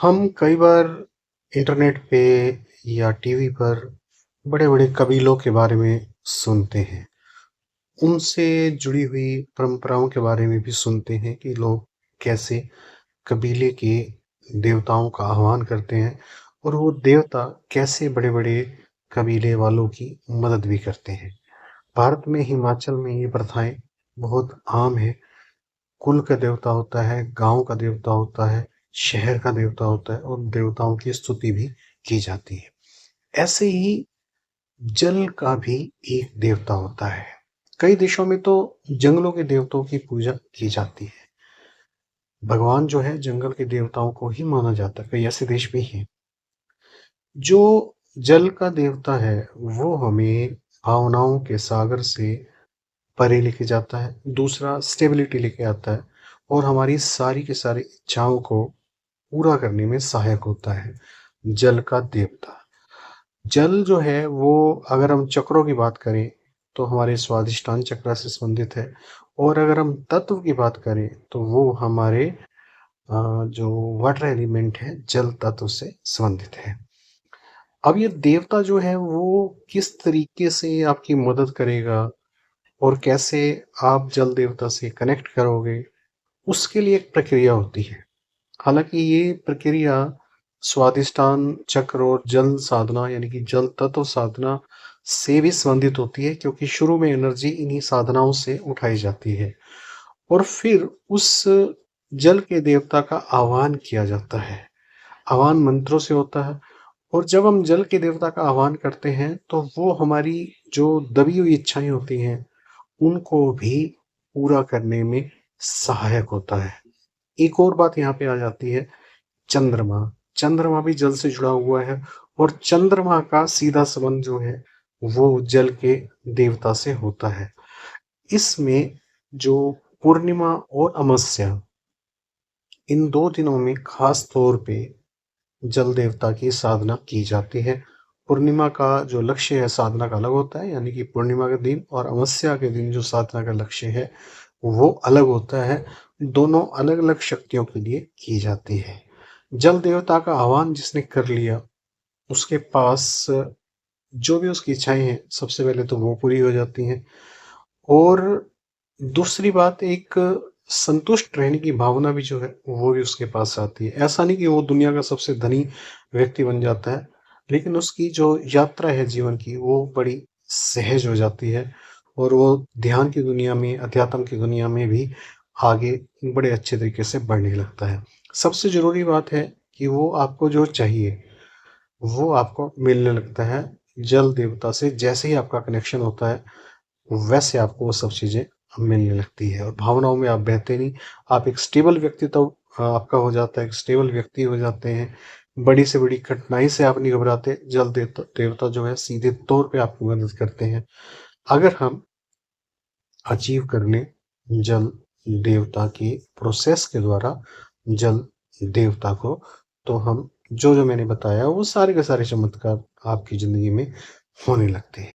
हम कई बार इंटरनेट पे या टीवी पर बड़े-बड़े कबीलों के बारे में सुनते हैं। उनसे जुड़ी हुई परंपराओं के बारे में भी सुनते हैं कि लोग कैसे कबीले के देवताओं का आह्वान करते हैं और वो देवता कैसे बड़े-बड़े कबीले वालों की मदद भी करते हैं। भारत में हिमाचल में ये प्रथाएँ बहुत आम हैं। कुल का देवता होता है, गाँव का देवता होता है, शहर का देवता होता है और देवताओं की स्तुति भी की जाती है। ऐसे ही जल का भी एक देवता होता है। कई देशों में तो जंगलों के देवताओं की पूजा की जाती है। भगवान जो है जंगल के देवताओं को ही माना जाता है। कई ऐसे देश भी हैं। जो जल का देवता है वो हमें भावनाओं के सागर से परे लेके जाता है। दूसरा स्टेबिलिटी लेके आता है और हमारी सारी की सारी इच्छाओं को पूरा करने में सहायक होता है। जल का देवता। जल जो है वो अगर हम चक्रों की बात करें तो हमारे स्वादिष्टान चक्र से संबंधित है और अगर हम तत्व की बात करें तो वो हमारे जो वाटर एलिमेंट है जल तत्व से संबंधित है। अब ये देवता जो है वो किस तरीके से आपकी मदद करेगा और कैसे आप जल देवता से कनेक्ट करोगे, उसके लिए एक प्रक्रिया होती है। हालाँकि ये प्रक्रिया स्वादिष्टान चक्र और जल साधना यानी कि जल तत्व साधना से भी संबंधित होती है, क्योंकि शुरू में एनर्जी इन्हीं साधनाओं से उठाई जाती है और फिर उस जल के देवता का आह्वान किया जाता है। आह्वान मंत्रों से होता है और जब हम जल के देवता का आह्वान करते हैं तो वो हमारी जो दबी हुई इच्छाएं होती हैं उनको भी पूरा करने में सहायक होता है। एक और बात यहाँ पे आ जाती है, चंद्रमा। चंद्रमा भी जल से जुड़ा हुआ है और चंद्रमा का सीधा संबंध जो है वो जल के देवता से होता है। इसमें जो पूर्णिमा और अमावस्या, इन 2 दिनों में खास तौर पे जल देवता की साधना की जाती है। पूर्णिमा का जो लक्ष्य है साधना का अलग होता है, यानी कि पूर्णिमा के दिन और अमावस्या के दिन जो साधना का लक्ष्य है वो अलग होता है। दोनों अलग-अलग शक्तियों के लिए की जाती है। जल देवता का आह्वान जिसने कर लिया, उसके पास जो भी उसकी इच्छाएँ हैं, सबसे पहले तो वो पूरी हो जाती हैं और दूसरी बात, एक संतुष्ट रहने की भावना भी जो है, वो भी उसके पास आती है। ऐसा नहीं कि वो दुनिया का सबसे धनी व्यक्ति बन जाता है, लेकिन उसकी जो यात्रा है जीवन की, वो बड़ी सहज हो जाती है और वो ध्यान की दुनिया में, अध्यात्म की दुनिया में भी आगे बड़े अच्छे तरीके से बढ़ने लगता है। सबसे ज़रूरी बात है कि वो आपको जो चाहिए, वो आपको मिलने लगता है। जल देवता से जैसे ही आपका कनेक्शन होता है, वैसे आपको वो सब चीज़ें मिलने लगती है और भावनाओं में आप बहते नहीं। आप एक स्टेबल व्यक्तित्व आपका हो जाता है, एक स्टेबल व्यक्ति हो जाते हैं। बड़ी से बड़ी कठिनाई से आप नहीं घबराते। जल देवता देवता जो है सीधे तौर पे आपकी मदद करते हैं। अगर हम अचीव कर लें जल देवता की प्रोसेस के द्वारा जल देवता को, तो हम जो-जो मैंने बताया वो सारे के सारे चमत्कार आपकी ज़िंदगी में होने लगते हैं।